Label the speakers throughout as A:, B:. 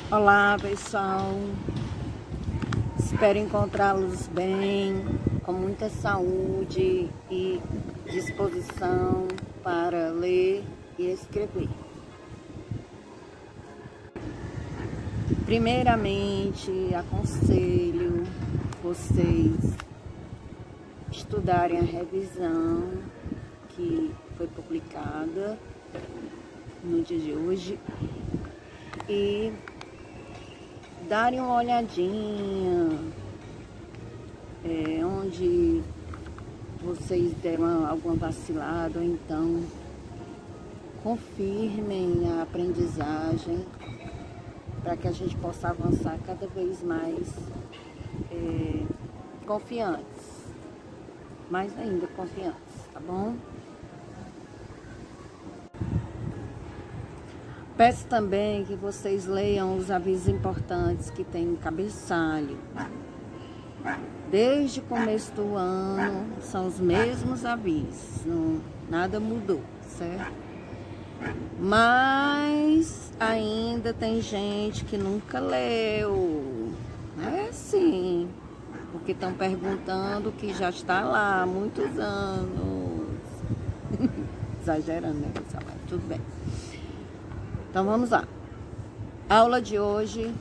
A: Olá, pessoal. Espero encontrá-los bem, com muita saúde e disposição para ler e escrever. Primeiramente, aconselho vocês estudarem a revisão que foi publicada no dia de hoje e darem uma olhadinha onde vocês deram alguma vacilada, ou então confirmem a aprendizagem para que a gente possa avançar cada vez mais confiantes, mais ainda confiantes, tá bom? Peço também que vocês leiam os avisos importantes que tem no cabeçalho. Desde o começo do ano, são os mesmos avisos, nada mudou, certo? Mas ainda tem gente que nunca leu. É sim, porque estão perguntando que já está lá há muitos anos. Exagerando, né, pessoal? Mas tudo bem. Então vamos lá. Aula de hoje.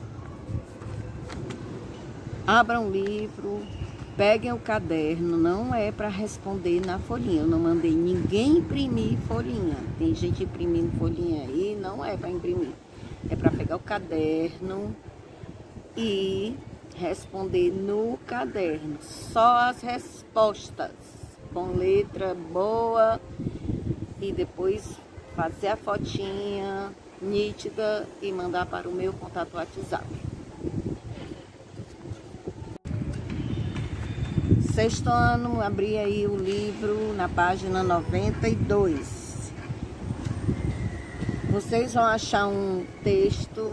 A: Abram o livro, peguem o caderno. Não é para responder na folhinha. Eu não mandei ninguém imprimir folhinha. Tem gente imprimindo folhinha aí, não é para imprimir. É para pegar o caderno e responder no caderno. Só as respostas com letra boa e depois fazer a fotinha nítida e mandar para o meu contato WhatsApp. Sexto ano, abri aí o livro na página 92. Vocês vão achar um texto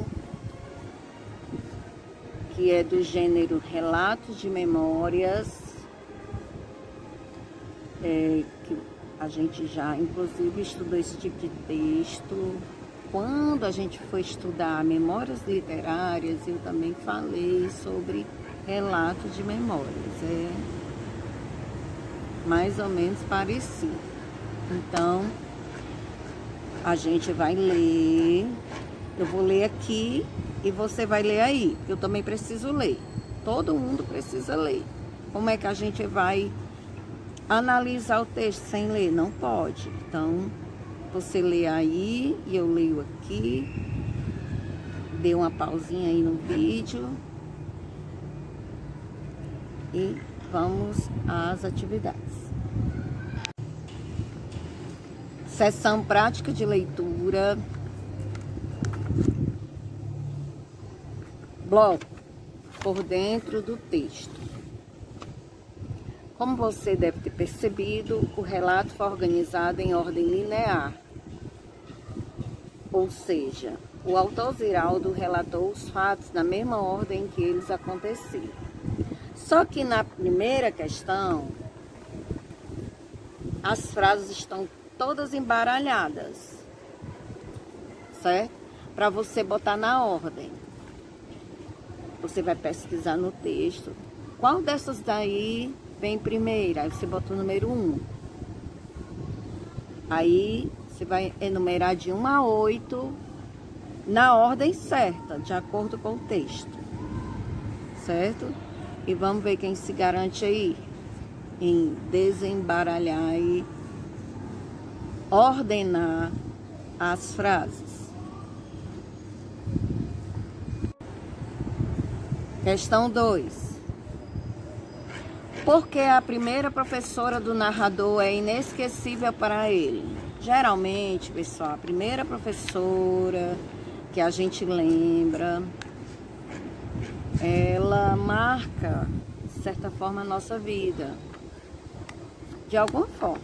A: que é do gênero Relatos de Memórias, que a gente já, inclusive, estudou esse tipo de texto. Quando a gente foi estudar memórias literárias, eu também falei sobre relatos de memórias. É mais ou menos parecido. Então, a gente vai ler. Eu vou ler aqui e você vai ler aí. Eu também preciso ler. Todo mundo precisa ler. Como é que a gente vai analisar o texto sem ler? Não pode. Então, você lê aí e eu leio aqui. Dê uma pausinha aí no vídeo. E vamos às atividades. Sessão prática de leitura. Bloco por dentro do texto. Como você deve ter percebido, o relato foi organizado em ordem linear. Ou seja, o autor Ziraldo relatou os fatos na mesma ordem que eles aconteciam. Só que na primeira questão, as frases estão todas embaralhadas, certo? Para você botar na ordem. Você vai pesquisar no texto. Qual dessas daí vem primeiro? Aí você bota o número 1. Aí você vai enumerar de 1 a 8 na ordem certa, de acordo com o texto, certo? E vamos ver quem se garante aí em desembaralhar e ordenar as frases. Questão 2. Por que a primeira professora do narrador é inesquecível para ele? Geralmente, pessoal, a primeira professora que a gente lembra, ela marca, de certa forma, a nossa vida. De alguma forma.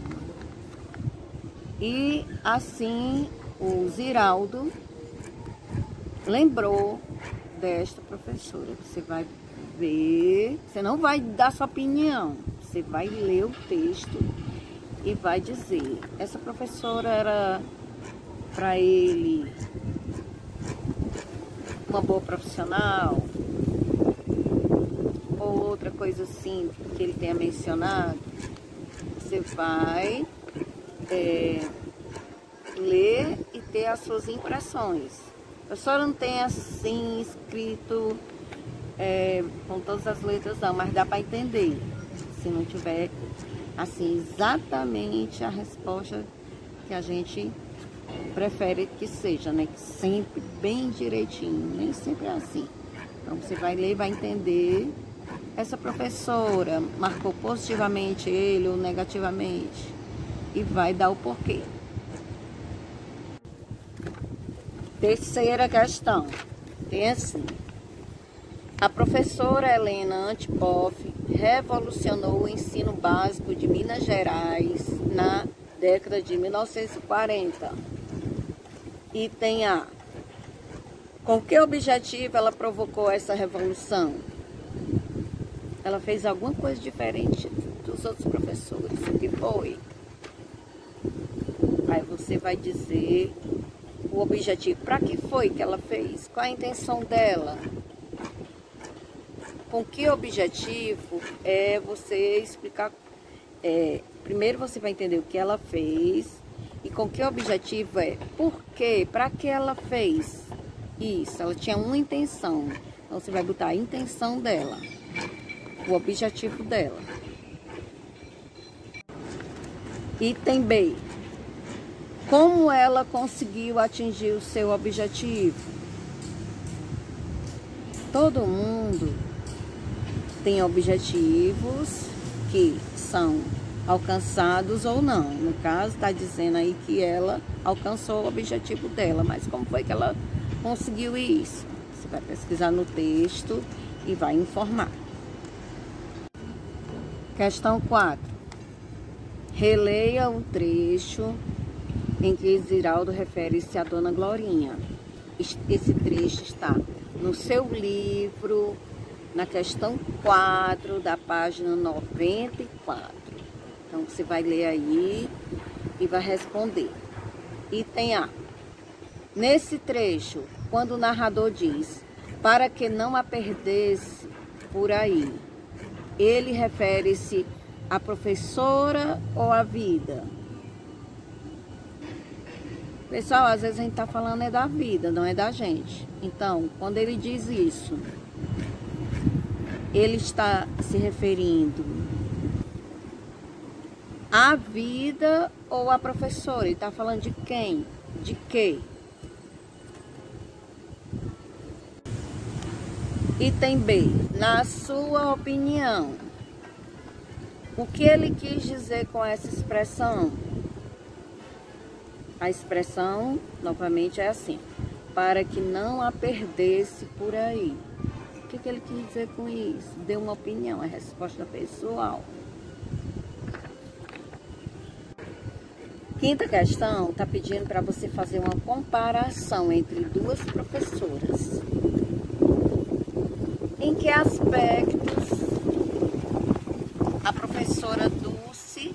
A: E assim, o Ziraldo lembrou desta professora. Você vai ver, você não vai dar sua opinião, você vai ler o texto e vai dizer: essa professora era para ele uma boa profissional, ou outra coisa assim que ele tenha mencionado, você vai ler e ter as suas impressões. A senhora não tem assim escrito com todas as letras não, mas dá para entender. Se não tiver assim exatamente a resposta que a gente prefere que seja, né? Que sempre bem direitinho, nem sempre é assim. Então você vai ler, vai entender. Essa professora marcou positivamente ele ou negativamente e vai dar o porquê. Terceira questão, tem assim: a professora Helena Antipoff revolucionou o ensino básico de Minas Gerais na década de 1940. Item A: com que objetivo ela provocou essa revolução? Ela fez alguma coisa diferente dos outros professores. O que foi? Aí você vai dizer o objetivo. Para que foi que ela fez? Qual a intenção dela? Com que objetivo é você explicar? Primeiro você vai entender o que ela fez e com que objetivo é. Por quê? Para que ela fez isso? Ela tinha uma intenção. Então você vai botar a intenção dela, o objetivo dela. Item B: como ela conseguiu atingir o seu objetivo? Todo mundo tem objetivos que são alcançados ou não. No caso, está dizendo aí que ela alcançou o objetivo dela, mas como foi que ela conseguiu isso? Você vai pesquisar no texto e vai informar. Questão 4. Releia o trecho em que Ziraldo refere-se a Dona Glorinha. Esse trecho está no seu livro, na questão 4, da página 94. Então, você vai ler aí e vai responder. Item A: nesse trecho, quando o narrador diz para que não a perdesse por aí, ele refere-se à professora ou à vida? Pessoal, às vezes a gente está falando da vida, não é da gente. Então, quando ele diz isso, ele está se referindo à vida ou à professora? Ele está falando de quem? De quê? Item B: na sua opinião, o que ele quis dizer com essa expressão? A expressão, novamente, é assim: para que não a perdesse por aí. O que ele quis dizer com isso? Dê uma opinião, é resposta pessoal. Quinta questão está pedindo para você fazer uma comparação entre duas professoras. Em que aspectos a professora Dulce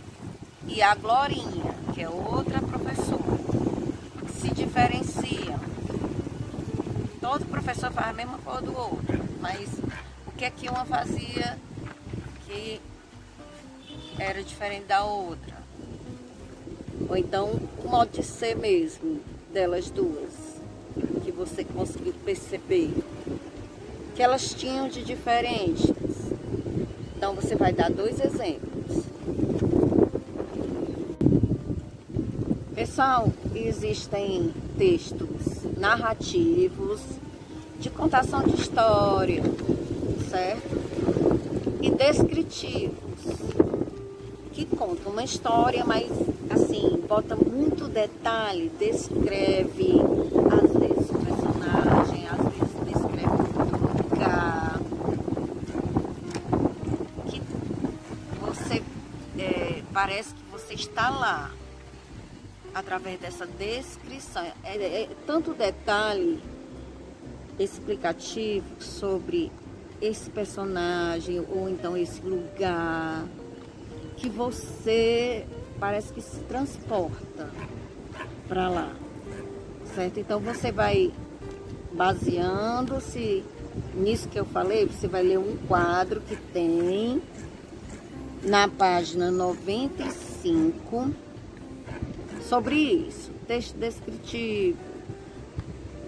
A: e a Glorinha, que é outra professora, se diferenciam? Todo professor faz a mesma coisa do outro, mas o que é que uma fazia que era diferente da outra? Ou então o modo de ser mesmo delas duas, que você conseguiu perceber que elas tinham de diferentes. Então você vai dar 2 exemplos. Pessoal, existem textos narrativos de contação de história, certo? E descritivos, que contam uma história, mas assim, bota muito detalhe, descreve, às vezes o personagem, às vezes descreve outro lugar, que você parece que você está lá, através dessa descrição. Tanto detalhe explicativo sobre esse personagem ou então esse lugar, que você parece que se transporta para lá, certo? Então você vai baseando-se nisso que eu falei, você vai ler um quadro que tem na página 95 sobre isso. Texto descritivo,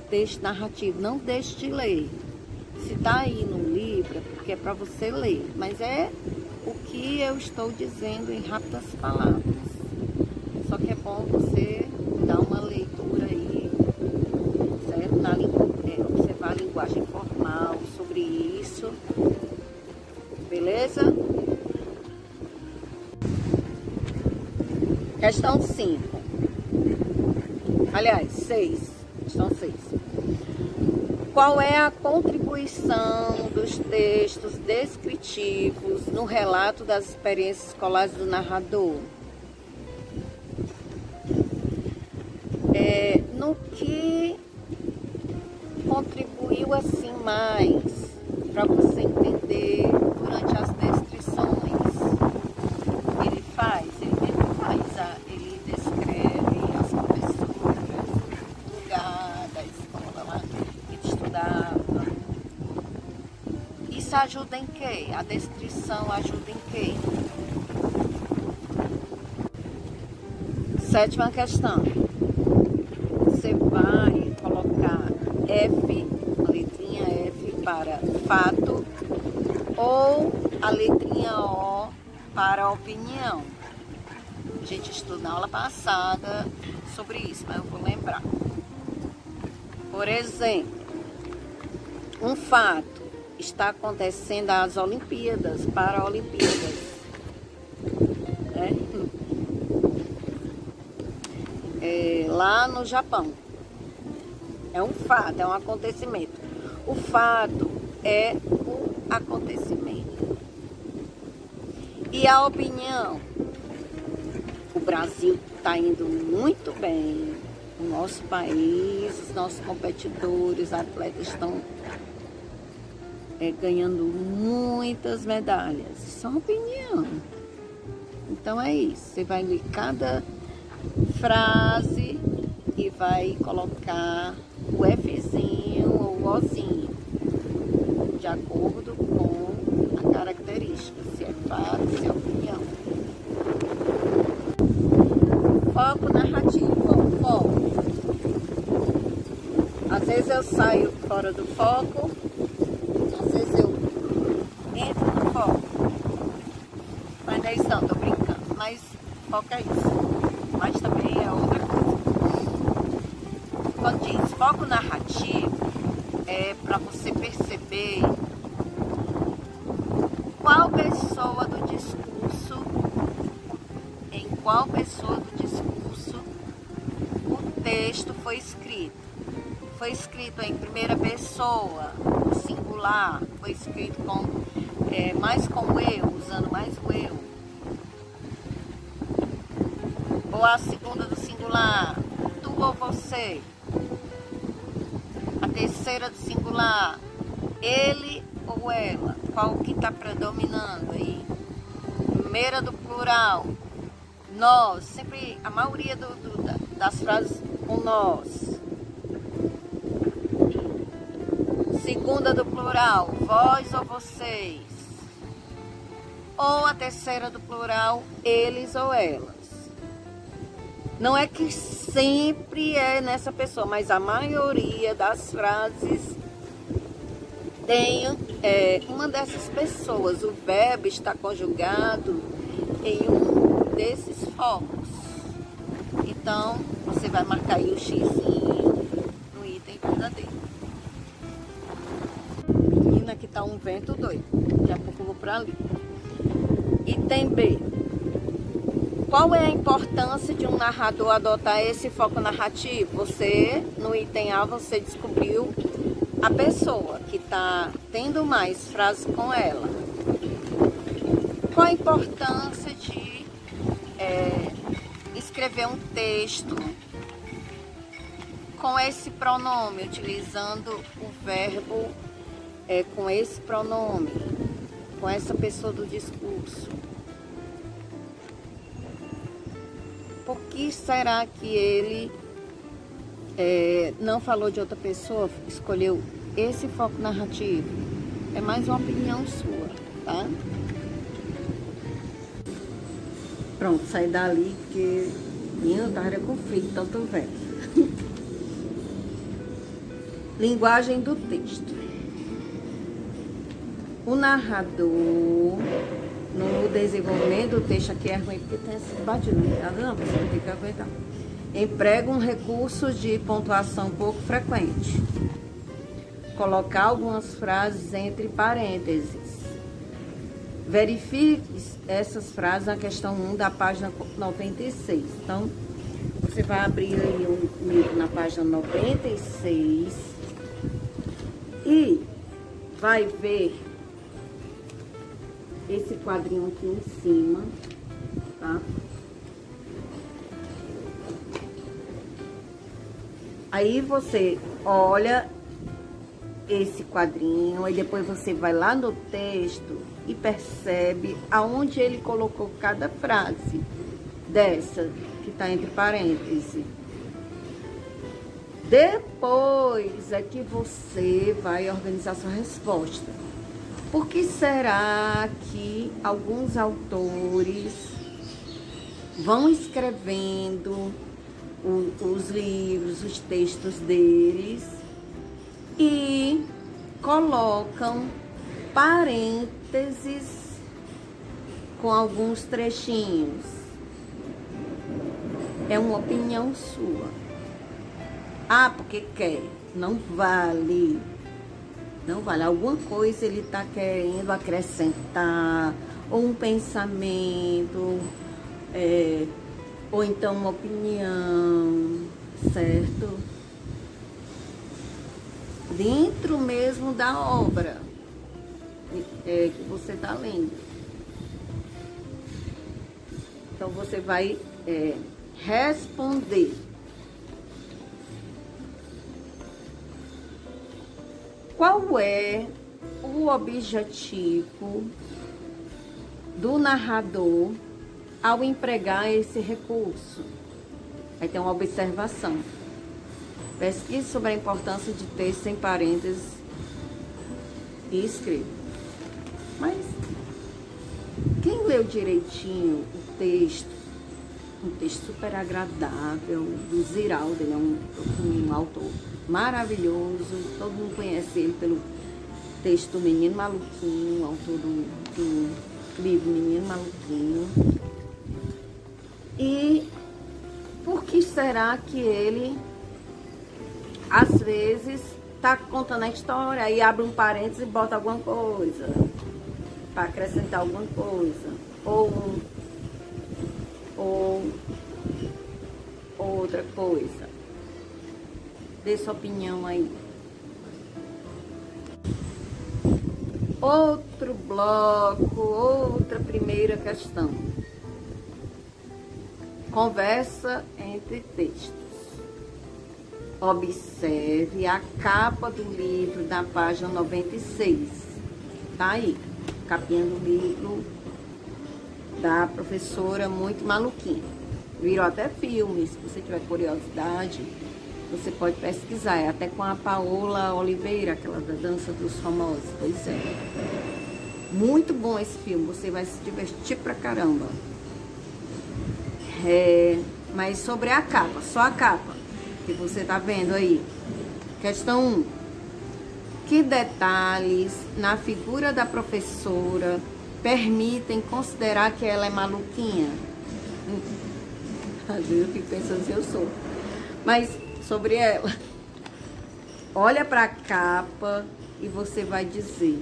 A: texto narrativo. Não deixe de ler. Se tá aí no livro, é porque é para você ler. Mas é o que eu estou dizendo em rápidas palavras. Só que é bom você dar uma leitura aí, certo? Observar a linguagem formal sobre isso. Beleza? Questão 5. Aliás, 6. Questão 6. Qual é a contribuição dos textos descritivos no relato das experiências escolares do narrador? No que contribuiu assim mais para você entender durante as descrições que ele faz? Ele descreve as professoras, o lugar da escola lá que ele estudava. Isso ajuda em quê? A descrição ajuda em quê? 7ª questão. Você vai colocar F, a letrinha F para fato, ou a letrinha O para opinião. A gente estudou na aula passada sobre isso, mas eu vou lembrar. Por exemplo, um fato está acontecendo às Olimpíadas, Paralimpíadas. Lá no Japão. É um fato, é um acontecimento. O fato é o acontecimento. E a opinião? O Brasil está indo muito bem. O nosso país, os nossos competidores, atletas estão ganhando muitas medalhas. Isso é uma opinião. Então é isso. Você vai ler cada frase e vai colocar o Fzinho ou o Ozinho, de acordo com a característica, se é fato, se é opinião. Foco narrativo, foco. Às vezes eu saio fora do foco, às vezes eu entro no foco. Mas não é isso não, tô brincando, mas foco é isso. Mas também é outra coisa. Quando diz foco narrativo, é para você perceber qual pessoa do discurso, em qual pessoa do discurso o texto foi escrito. Foi escrito em primeira pessoa, singular, foi escrito mais com eu, usando mais o eu. Ou a segunda do singular, tu ou você. A terceira do singular, ele ou ela. Qual que está predominando aí? Primeira do plural, nós. Sempre, a maioria das frases com nós. Segunda do plural, vós ou vocês. Ou a terceira do plural, eles ou elas. Não é que sempre é nessa pessoa, mas a maioria das frases tem uma dessas pessoas. O verbo está conjugado em um desses focos. Então, você vai marcar aí o xizinho no item verdadeiro. Menina, aqui tá um vento doido. Daqui a pouco eu vou para ali. Item B. Qual é a importância de um narrador adotar esse foco narrativo? No item A, você descobriu a pessoa que está tendo mais frases com ela. Qual a importância de escrever um texto com esse pronome, utilizando o verbo com esse pronome, com essa pessoa do discurso? Por que será que ele não falou de outra pessoa, escolheu esse foco narrativo. É mais uma opinião sua, tá? Pronto, saí dali porque eu tava com frio, tanto velho. Linguagem do texto. O narrador, no desenvolvimento do texto, aqui é ruim porque tem esse barulho, tá vendo? Você vai ter que aguentar. Emprega um recurso de pontuação pouco frequente. Colocar algumas frases entre parênteses. Verifique essas frases na questão 1 da página 96. Então, você vai abrir aí um livro na página 96 e vai ver esse quadrinho aqui em cima, tá? Aí você olha esse quadrinho, aí depois você vai lá no texto e percebe aonde ele colocou cada frase dessa que está entre parênteses. Depois é que você vai organizar sua resposta. Por que será que alguns autores vão escrevendo os livros, os textos deles e colocam parênteses com alguns trechinhos? É uma opinião sua. Ah, porque quer. Não vale. Não vale. Alguma coisa ele está querendo acrescentar, ou um pensamento, ou então uma opinião, certo? Dentro mesmo da obra que você está lendo. Então você vai responder. Qual é o objetivo do narrador ao empregar esse recurso? Aí tem uma observação. Pesquise sobre a importância de texto em parênteses e escreva. Mas quem leu direitinho o texto, um texto super agradável, do Ziraldo, ele é um autor maravilhoso, todo mundo conhece ele pelo texto do Menino Maluquinho, autor do livro Menino Maluquinho. E por que será que ele, às vezes, está contando a história, aí abre um parênteses e bota alguma coisa, para acrescentar alguma coisa, ou outra coisa? Dê sua opinião aí. Outro bloco, outra primeira questão. Conversa entre textos. Observe a capa do livro da página 96. Tá aí, capinha do livro da professora Muito Maluquinha. Virou até filme, se você tiver curiosidade, você pode pesquisar. É até com a Paola Oliveira, aquela da Dança dos Famosos. Pois é. Muito bom esse filme, você vai se divertir pra caramba. Mas sobre a capa, só a capa que você tá vendo aí. Questão 1. Que detalhes na figura da professora permitem considerar que ela é maluquinha? Às vezes eu fico pensando se eu sou. Mas sobre ela, olha para a capa e você vai dizer: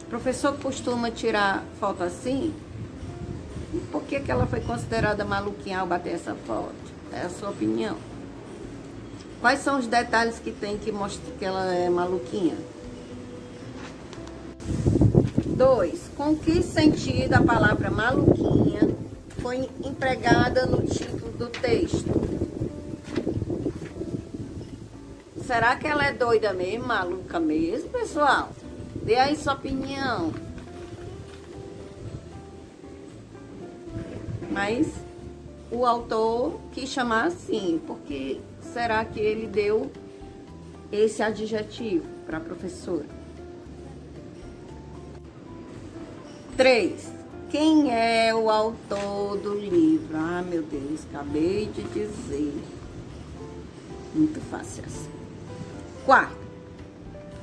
A: o professor costuma tirar foto assim? E por que ela foi considerada maluquinha ao bater essa foto? É a sua opinião. Quais são os detalhes que tem que mostrar que ela é maluquinha? 2. Com que sentido a palavra maluquinha foi empregada no título do texto? Será que ela é doida mesmo, maluca mesmo, pessoal? Dê aí sua opinião. Mas o autor quis chamar assim, porque será que ele deu esse adjetivo para a professora? 3. Quem é o autor do livro? Ah, meu Deus, acabei de dizer. Muito fácil assim. 4.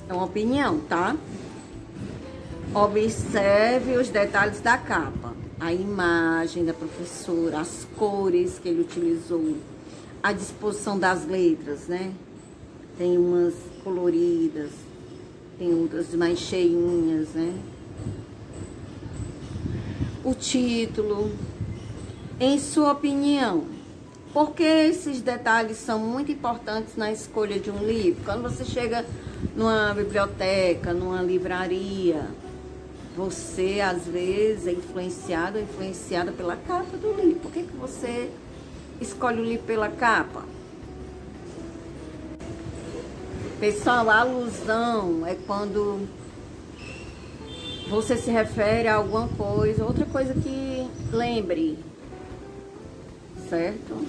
A: É uma opinião, tá? Observe os detalhes da capa. A imagem da professora, as cores que ele utilizou, a disposição das letras, né? Tem umas coloridas, tem outras mais cheinhas, né? O título. Em sua opinião, por que esses detalhes são muito importantes na escolha de um livro? Quando você chega numa biblioteca, numa livraria, você às vezes é influenciado ou influenciada pela capa do livro. Por que você escolhe o livro pela capa? Pessoal, a alusão é quando você se refere a alguma coisa, outra coisa que lembre, certo?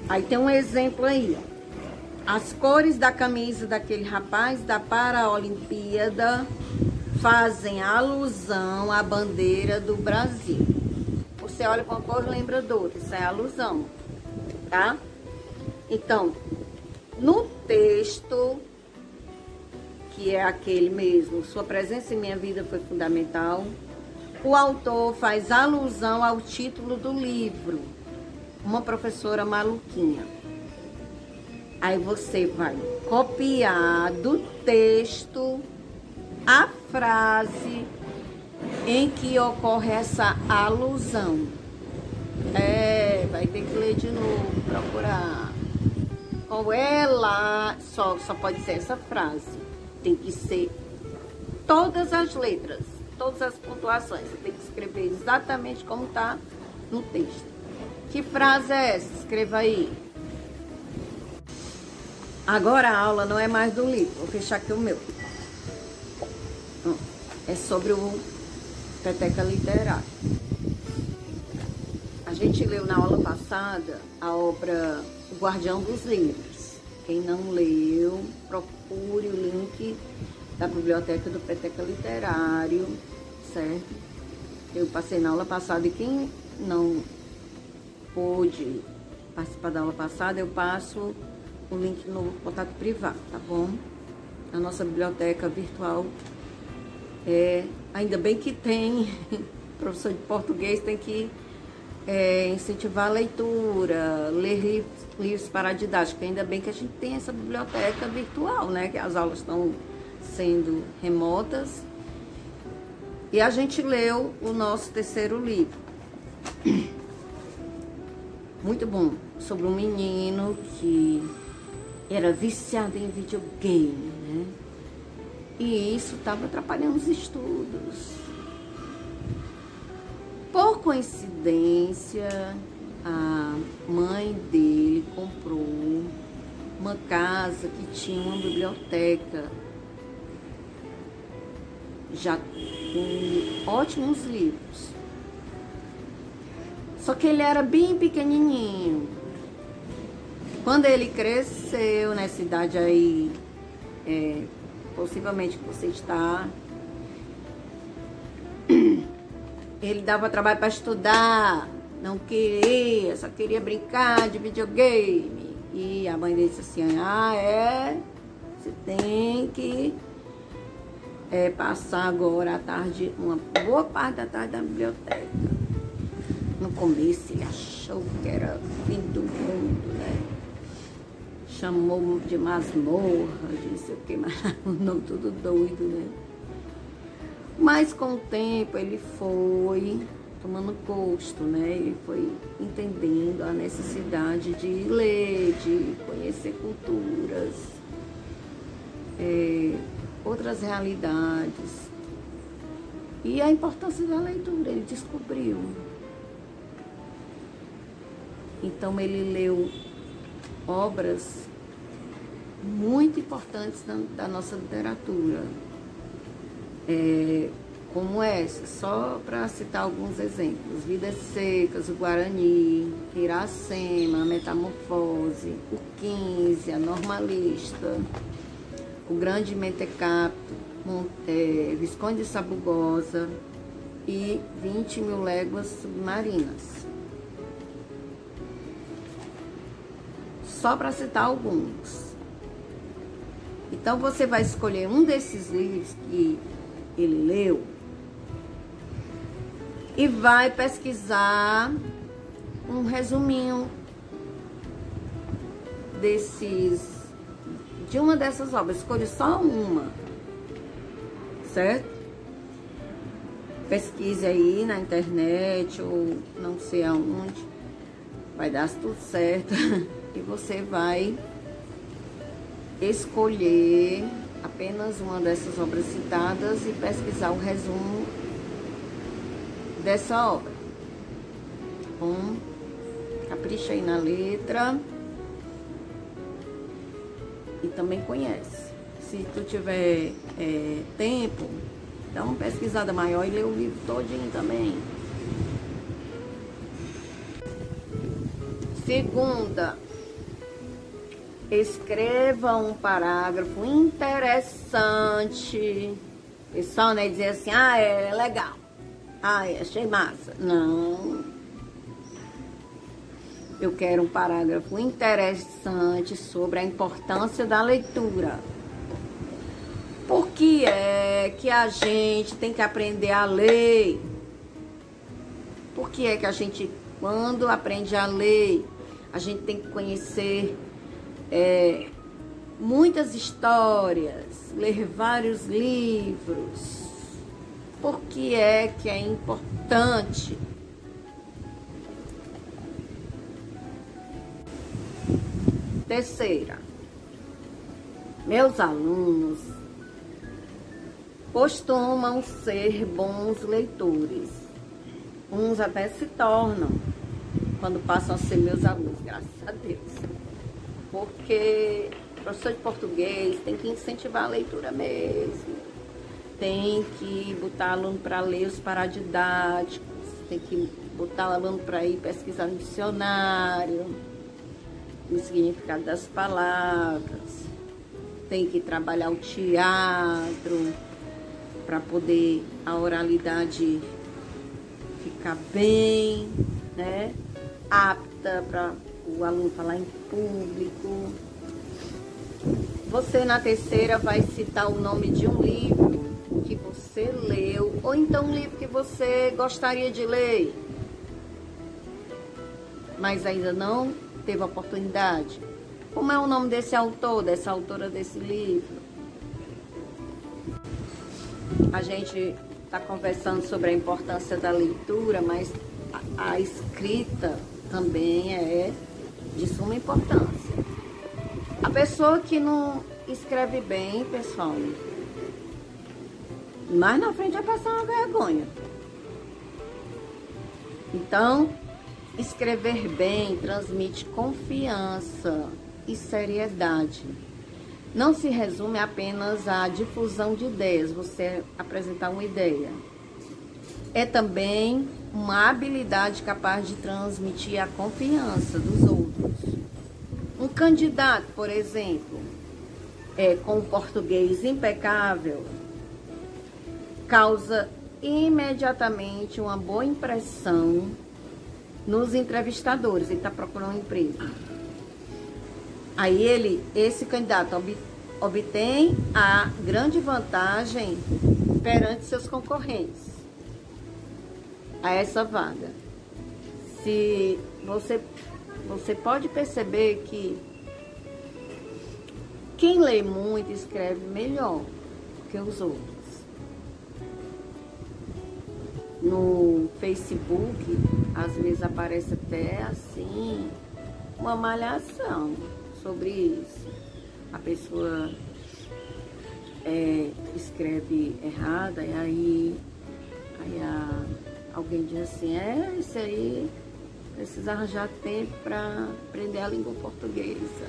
A: Aí tem um exemplo aí, ó. As cores da camisa daquele rapaz da Paralimpíada fazem alusão à bandeira do Brasil. Você olha para uma cor, lembra do outro, isso é alusão, tá? Então, no texto, que é aquele mesmo, sua presença em minha vida foi fundamental, o autor faz alusão ao título do livro, Uma Professora Maluquinha. Aí você vai copiar do texto a frase em que ocorre essa alusão. Vai ter que ler de novo, procurar. Qual é lá? Só pode ser essa frase. Tem que ser todas as letras, todas as pontuações. Você tem que escrever exatamente como está no texto. Que frase é essa? Escreva aí. Agora a aula não é mais do livro. Vou fechar aqui o meu. É sobre o Peteca Literária. A gente leu na aula passada a obra O Guardião dos Livros. Quem não leu, procure o link da biblioteca do Peteca Literário, certo? Eu passei na aula passada e quem não pôde participar da aula passada, eu passo o link no contato privado, tá bom? A nossa biblioteca virtual ainda bem que tem, professor de português tem que incentivar a leitura, ler livros para a didática. Ainda bem que a gente tem essa biblioteca virtual, né? Que as aulas estão sendo remotas. E a gente leu o nosso terceiro livro. Muito bom. Sobre um menino que era viciado em videogame, né? E isso estava atrapalhando os estudos. Por coincidência, a mãe dele comprou uma casa que tinha uma biblioteca já com ótimos livros. Só que ele era bem pequenininho. Quando ele cresceu nessa idade aí, possivelmente que você está, ele dava trabalho para estudar, não queria, só queria brincar de videogame. E a mãe dele disse assim, você tem que passar agora a tarde, uma boa parte da tarde na biblioteca. No começo ele achou que era o fim do mundo, né? Chamou de masmorra, de não sei o que, mas não, tudo doido, né? Mas com o tempo ele foi tomando gosto, né? Ele foi entendendo a necessidade de ler, de conhecer culturas, outras realidades. E a importância da leitura, ele descobriu. Então ele leu obras muito importantes da nossa literatura. como essa, só para citar alguns exemplos: Vidas Secas, o Guarani, Iracema, a Metamorfose, o 15, a Normalista, o Grande Mentecapto, Visconde de Sabugosa e 20.000 Léguas Submarinas. Só para citar alguns. Então você vai escolher um desses livros que ele leu e vai pesquisar um resuminho de uma dessas obras. Escolhe só uma, certo? Pesquise aí na internet ou não sei aonde, vai dar tudo certo. E você vai escolher apenas uma dessas obras citadas e pesquisar o resumo dessa obra. Bom, capricha aí na letra e também conhece. Se tu tiver tempo, dá uma pesquisada maior e lê o livro todinho também. Segunda, escreva um parágrafo interessante. Pessoal, né, dizer assim, é legal, achei massa. Não. Eu quero um parágrafo interessante sobre a importância da leitura. Por que é que a gente tem que aprender a ler? Por que é que a gente, quando aprende a ler, a gente tem que conhecer muitas histórias, ler vários livros? Por que é importante? Terceira, meus alunos costumam ser bons leitores. Uns até se tornam quando passam a ser meus alunos, graças a Deus. Porque professor de português tem que incentivar a leitura mesmo. Tem que botar aluno para ler os paradidáticos, tem que botar o aluno para ir pesquisar no dicionário, o significado das palavras, tem que trabalhar o teatro para poder a oralidade ficar bem, né? Apta para o aluno falar em público. Você na terceira vai citar o nome de um livro que você leu, ou então um livro que você gostaria de ler, mas ainda não teve a oportunidade. Como é o nome desse autor, dessa autora desse livro? A gente está conversando sobre a importância da leitura, mas a escrita também é de suma importância. A pessoa que não escreve bem, pessoal, mais na frente vai passar uma vergonha. Então, escrever bem transmite confiança e seriedade. Não se resume apenas à difusão de ideias, você apresentar uma ideia. É também uma habilidade capaz de transmitir a confiança dos outros. Um candidato, por exemplo, com português impecável, causa imediatamente uma boa impressão nos entrevistadores. Ele está procurando um emprego. Aí esse candidato obtém a grande vantagem perante seus concorrentes a essa vaga. Se você pode perceber que quem lê muito escreve melhor que os outros. No Facebook, às vezes aparece até assim uma malhação sobre isso. A pessoa escreve errada e aí alguém diz assim, isso aí precisa arranjar tempo para aprender a língua portuguesa.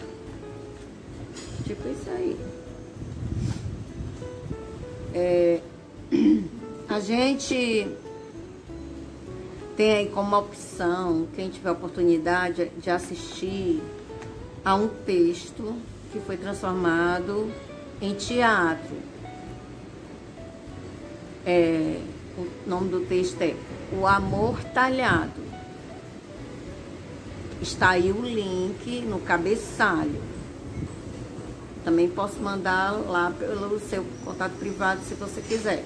A: Tipo isso aí. A gente tem aí como opção, quem tiver oportunidade de assistir a um texto que foi transformado em teatro. O nome do texto é O Amor Talhado. Está aí o link no cabeçalho. Também posso mandar lá pelo seu contato privado, se você quiser.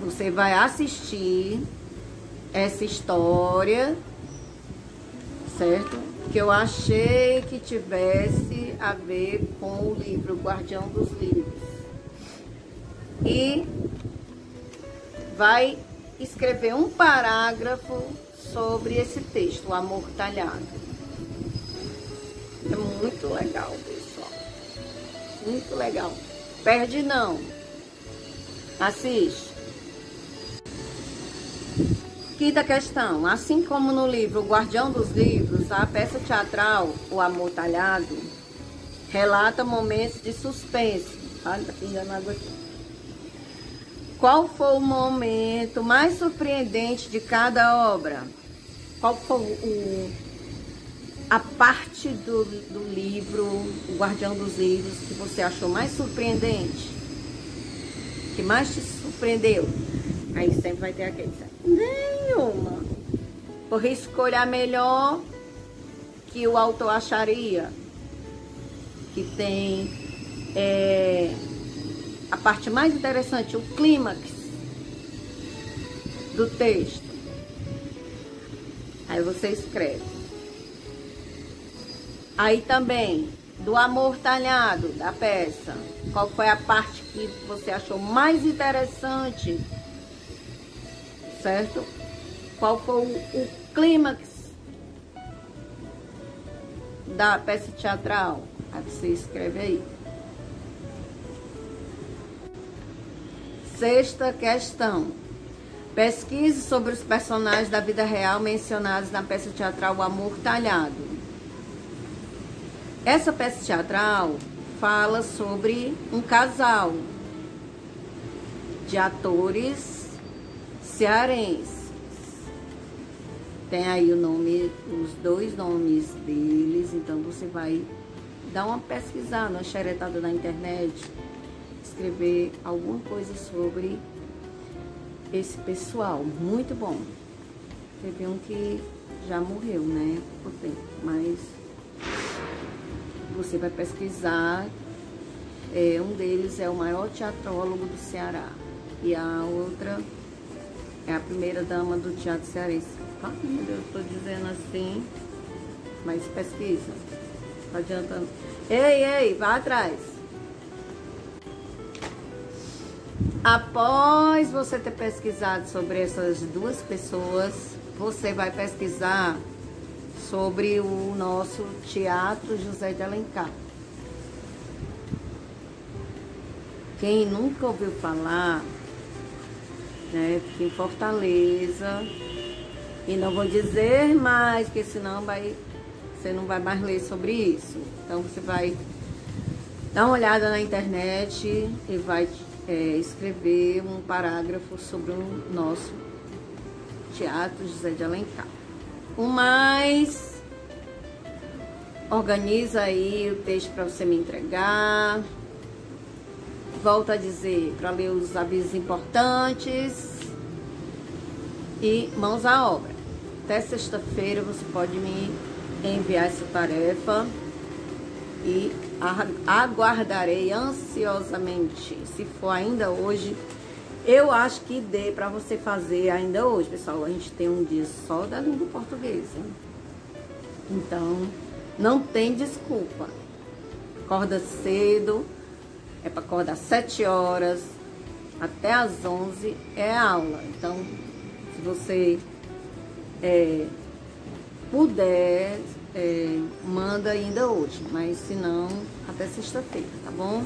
A: Você vai assistir essa história, certo? Que eu achei que tivesse a ver com o livro Guardião dos Livros. E vai escrever um parágrafo sobre esse texto, O Amor Talhado. É muito legal, pessoal. Muito legal. Perde não. Assiste. Quinta questão. Assim como no livro O Guardião dos Livros, a peça teatral O Amor Talhado relata momentos de suspense. Olha, tá pingando água aqui. Qual foi o momento mais surpreendente de cada obra? Qual foi a parte do livro, O Guardião dos Livros, que você achou mais surpreendente? Que mais te surpreendeu? Aí sempre vai ter aquele. Nenhuma. Por escolha melhor que o autor acharia. Que tem a parte mais interessante, o clímax do texto. Aí você escreve. Aí também, do Amor Talhado, da peça. Qual foi a parte que você achou mais interessante? Certo? Qual foi o clímax da peça teatral? Aí você escreve aí. Sexta questão. Pesquise sobre os personagens da vida real mencionados na peça teatral O Amor Talhado. Essa peça teatral fala sobre um casal de atores cearenses. Tem aí os dois nomes deles, então você vai dar uma pesquisada, uma xeretada na internet, escrever alguma coisa sobre esse pessoal. Muito bom. Teve um que já morreu, né, por tempo, mas você vai pesquisar. Um deles é o maior teatrólogo do Ceará e a outra é a primeira dama do teatro cearense. Ai, meu Deus, estou dizendo assim, mas pesquisa. Não adianta. Ei, vai atrás. Após você ter pesquisado sobre essas duas pessoas, você vai pesquisar sobre o nosso Teatro José de Alencar. Quem nunca ouviu falar, né, fica em Fortaleza. E não vou dizer mais, porque senão você não vai mais ler sobre isso. Então você vai dar uma olhada na internet e vai escrever um parágrafo sobre o nosso Teatro José de Alencar. O mais, organiza aí o texto para você me entregar. Volto a dizer, para ler os avisos importantes e mãos à obra. Até sexta-feira você pode me enviar essa tarefa e aguardarei ansiosamente. Se for ainda hoje, eu acho que dê para você fazer ainda hoje, pessoal. A gente tem um dia só da língua portuguesa. Então, não tem desculpa. Acorda cedo, é para acordar às 7 horas, até às 11 é aula. Então, se você puder, manda ainda hoje, mas se não, até sexta-feira, tá bom?